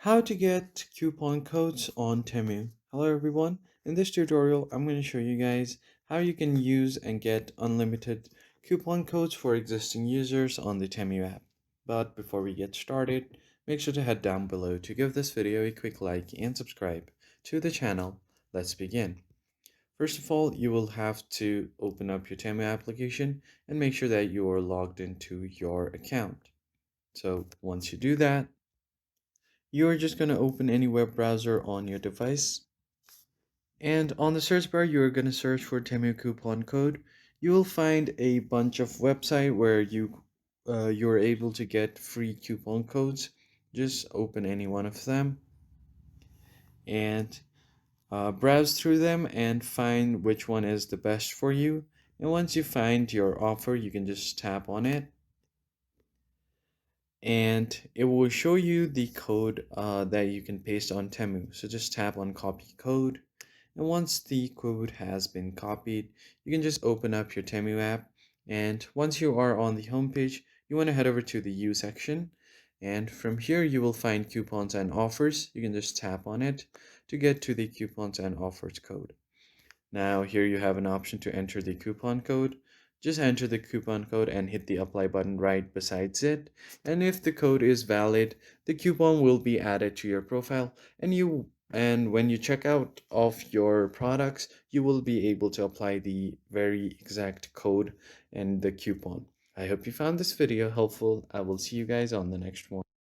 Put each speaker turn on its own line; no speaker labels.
How to get coupon codes on TEMU. Hello everyone. In this tutorial, I'm going to show you guys how you can use and get unlimited coupon codes for existing users on the TEMU app. But before we get started, make sure to head down below to give this video a quick like and subscribe to the channel. Let's begin. First of all, you will have to open up your TEMU application and make sure that you are logged into your account. So once you do that, you are just going to open any web browser on your device. And on the search bar, you're going to search for TEMU coupon code. You will find a bunch of websites where you're able to get free coupon codes. Just open any one of them and browse through them and find which one is the best for you. And once you find your offer, you can just tap on it and it will show you the code that you can paste on TEMU. So just tap on copy code. And once the code has been copied, you can just open up your TEMU app. And once you are on the home page, you want to head over to the U section. And from here, you will find coupons and offers. You can just tap on it to get to the coupons and offers code. Now here you have an option to enter the coupon code. Just enter the coupon code and hit the apply button right besides it. And if the code is valid, the coupon will be added to your profile and when you check out of your products, you will be able to apply the very exact code and the coupon. I hope you found this video helpful. I will see you guys on the next one.